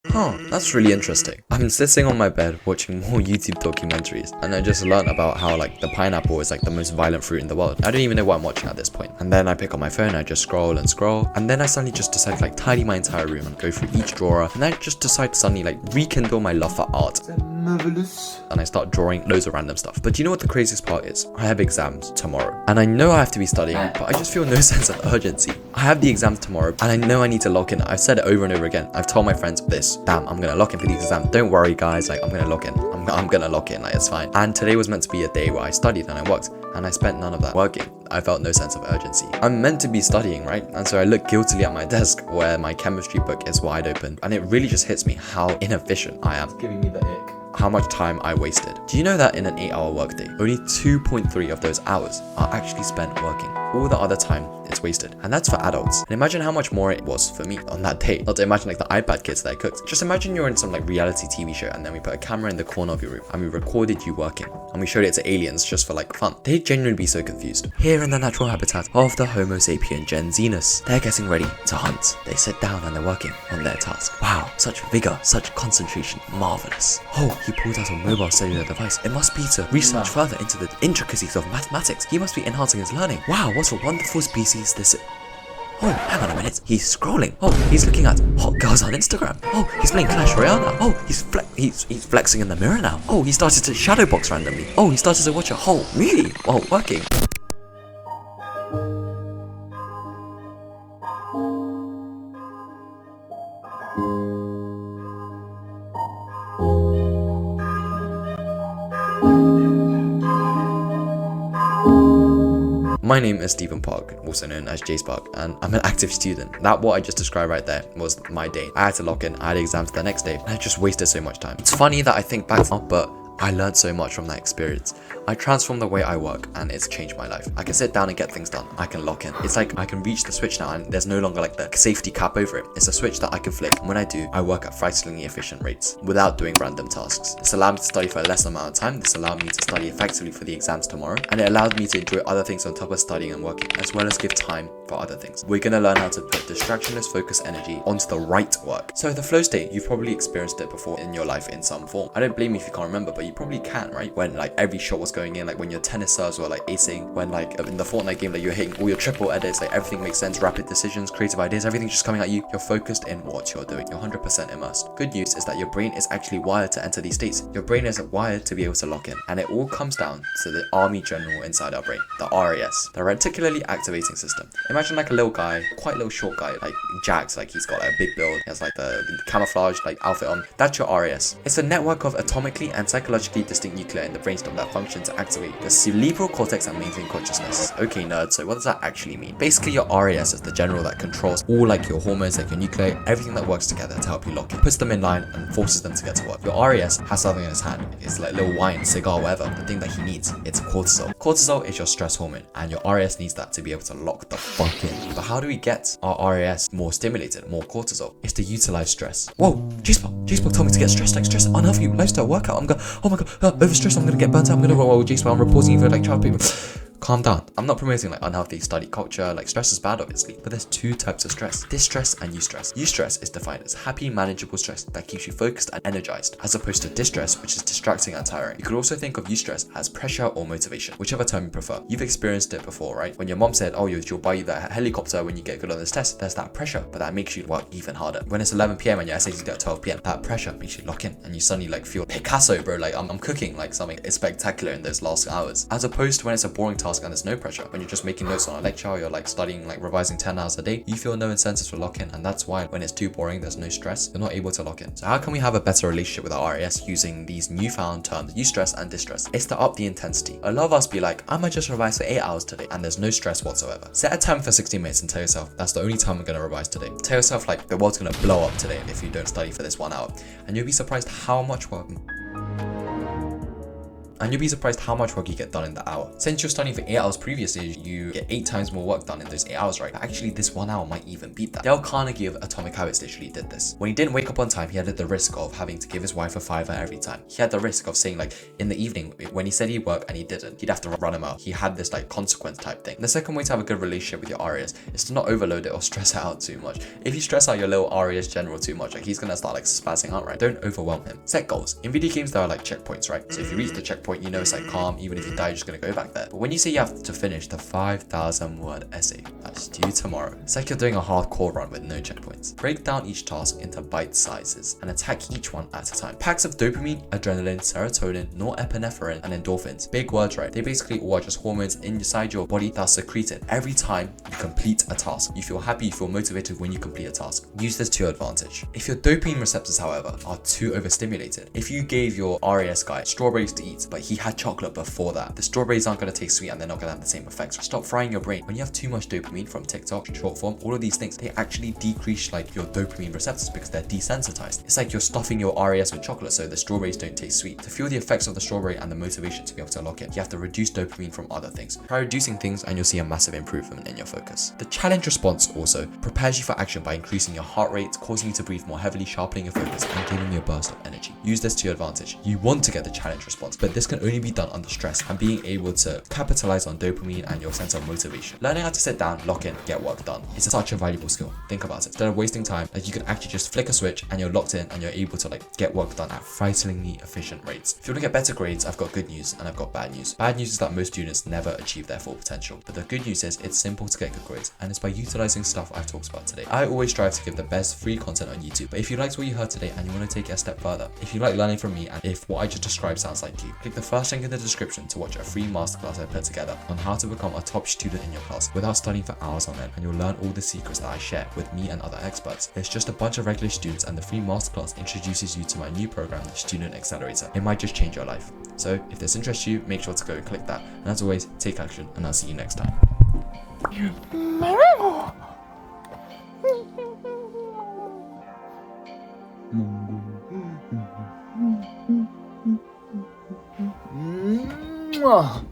Huh, that's really interesting. I'm sitting on my bed watching more YouTube documentaries, and I just learned about how like the pineapple is like the most violent fruit in the world. I don't even know what I'm watching at this point. And then I pick up my phone, I just scroll and scroll, and then I suddenly just decide to like tidy my entire room and go through each drawer, and I just decide to suddenly like rekindle my love for art. Marvelous. And I start drawing loads of random stuff. But do you know what the craziest part is? I have exams tomorrow, and I know I have to be studying, but I just feel no sense of urgency. I have the exams tomorrow, and I know I need to lock in. I've said it over and over again. I've told my friends this. Damn, I'm gonna lock in for the exam. Don't worry, guys. Like, I'm gonna lock in. I'm gonna lock in. Like, it's fine. And today was meant to be a day where I studied and I worked, and I spent none of that working. I felt no sense of urgency. I'm meant to be studying, right? And so I look guiltily at my desk where my chemistry book is wide open, and it really just hits me how inefficient I am. It's giving me the ick. How much time I wasted. Do you know that in an 8-hour workday, only 2.3 of those hours are actually spent working? All the other time, it's wasted. And that's for adults. And imagine how much more it was for me on that day. Not to imagine like the iPad kids that I cooked. Just imagine you're in some like reality TV show, and then we put a camera in the corner of your room and we recorded you working, and we showed it to aliens just for like fun. They'd genuinely be so confused. Here in the natural habitat of the Homo sapien genus, they're getting ready to hunt. They sit down and they're working on their task. Wow, such vigor, such concentration, marvelous. Oh, he pulled out a mobile cellular device. It must be to research further into the intricacies of mathematics. He must be enhancing his learning. Wow, what a wonderful species this is. Oh, hang on a minute. He's scrolling. Oh, he's looking at hot girls on Instagram. Oh, he's playing Clash Royale now. Oh, he's flexing in the mirror now. Oh, he started to shadow box randomly. Oh, he started to watch a whole movie while working. My name is Stephen Park, also known as J Spark, and I'm an active student. That what I just described right there was my day. I had to lock in, I had exams the next day, and I just wasted so much time. It's funny that I think back now, but I learned so much from that experience. I transformed the way I work, and it's changed my life. I can sit down and get things done. I can lock in. It's like I can reach the switch now, and there's no longer like the safety cap over it. It's a switch that I can flick. And when I do, I work at frighteningly efficient rates without doing random tasks. This allowed me to study for a less amount of time. This allowed me to study effectively for the exams tomorrow, and it allowed me to enjoy other things on top of studying and working, as well as give time for other things. We're gonna learn how to put distractionless focus energy onto the right work. So the flow state, you've probably experienced it before in your life in some form. I don't blame you if you can't remember, but you probably can, right? When like every shot was going in, like when your tennis serves were like acing, when like in the Fortnite game like you're hitting all your triple edits, like everything makes sense, rapid decisions, creative ideas, everything's just coming at you. You're focused in what you're doing. You're 100% immersed. Good news is that your brain is actually wired to enter these states. Your brain is wired to be able to lock in, and it all comes down to the army general inside our brain, the RAS, the reticularly activating system. Imagine like a little guy, quite little short guy, like Jax, like he's got like a big build, he has like the camouflage like outfit on. That's your RAS. It's a network of atomically and psychologically distinct nuclei in the brainstem that function to activate the cerebral cortex and maintain consciousness. Okay, nerd, so what does that actually mean? Basically, your RAS is the general that controls all like your hormones, like your nuclei, everything that works together to help you lock in, puts them in line and forces them to get to work. Your RAS has something in his hand. It's like little wine, cigar, whatever. The thing that he needs, it's cortisol. Cortisol is your stress hormone, and your RAS needs that to be able to lock the fuck in. But how do we get our RAS more stimulated, more cortisol? It's to utilize stress. Whoa, G-Spot told me to get stressed, like stress, unhealthy lifestyle workout. I'm going, oh my god, overstressed, I'm gonna get burnt out, I'm gonna, whoa, G-Spot, I'm reporting you for like child people. Calm down. I'm not promoting like unhealthy study culture, like stress is bad obviously, but there's two types of stress, distress and eustress. Eustress is defined as happy, manageable stress that keeps you focused and energized, as opposed to distress, which is distracting and tiring. You could also think of eustress as pressure or motivation, whichever term you prefer. You've experienced it before, right? When your mom said, oh, you'll buy you that helicopter when you get good on this test, there's that pressure, but that makes you work even harder. When it's 11 PM and your essays due at 12 PM, that pressure makes you lock in, and you suddenly like feel Picasso, bro, like I'm cooking like something spectacular in those last hours, as opposed to when it's a boring task and there's no pressure. When you're just making notes on a lecture, you're like studying, like revising 10 hours a day, you feel no incentive to lock in, and that's why when it's too boring, there's no stress, you're not able to lock in. So how can we have a better relationship with our RAS using these newfound terms, eustress and distress? It's to up the intensity. A lot of us be like, I might just revise for 8 hours today, and there's no stress whatsoever. Set a time for 60 minutes and tell yourself, that's the only time I'm gonna revise today. Tell yourself like, the world's gonna blow up today if you don't study for this 1 hour, and you'll be surprised how much work. And you'll be surprised how much work you get done in that hour. Since you're studying for 8 hours previously, you get 8 times more work done in those 8 hours, right? But actually, this 1 hour might even beat that. Dale Carnegie of Atomic Habits literally did this. When he didn't wake up on time, he had the risk of having to give his wife a fiver every time. He had the risk of saying, like, in the evening, when he said he'd work and he didn't, he'd have to run him out. He had this like consequence type thing. The second way to have a good relationship with your RAS is to not overload it or stress it out too much. If you stress out your little RAS general too much, like, he's gonna start like spazzing out, right? Don't overwhelm him. Set goals. In video games, there are like checkpoints, right? So if you reach the checkpoint, you know it's like calm. Even if you die, you're just gonna go back there. But when you say you have to finish the 5,000 word essay that's due tomorrow, it's like you're doing a hardcore run with no checkpoints. Break down each task into bite sizes and attack each one at a time. Packs of dopamine, adrenaline, serotonin, norepinephrine, and endorphins. Big words, right? They basically all are just hormones inside your body that are secreted every time you complete a task. You feel happy, you feel motivated when you complete a task. Use this to your advantage. If your dopamine receptors, however, are too overstimulated, if you gave your RAS guy strawberries to eat, but he had chocolate before that, the strawberries aren't going to taste sweet and they're not going to have the same effects. Stop frying your brain. When you have too much dopamine from TikTok, short form, all of these things, they actually decrease like your dopamine receptors because they're desensitized. It's like you're stuffing your RAS with chocolate so the strawberries don't taste sweet. To feel the effects of the strawberry and the motivation to be able to lock it, you have to reduce dopamine from other things. Try reducing things and you'll see a massive improvement in your focus. The challenge response also prepares you for action by increasing your heart rate, causing you to breathe more heavily, sharpening your focus, and giving you a burst of energy. Use this to your advantage. You want to get the challenge response, but this can only be done under stress, and being able to capitalize on dopamine and your sense of motivation. Learning how to sit down, lock in, get work done is such a valuable skill. Think about it. Instead of wasting time, like, you can actually just flick a switch and you're locked in and you're able to like get work done at frighteningly efficient rates. If you want to get better grades, I've got good news and I've got bad news. Bad news is that most students never achieve their full potential, but the good news is it's simple to get good grades, and it's by utilizing stuff I've talked about today. I always strive to give the best free content on YouTube, but if you liked what you heard today and you want to take it a step further, if you like learning from me and if what I just described sounds like you, click the first link in the description to watch a free masterclass I put together on how to become a top student in your class without studying for hours on end, and you'll learn all the secrets that I share with me and other experts. It's just a bunch of regular students, and the free masterclass introduces you to my new program, the Student Accelerator. It might just change your life. So if this interests you, make sure to go and click that. And as always, take action, and I'll see you next time. Mwah.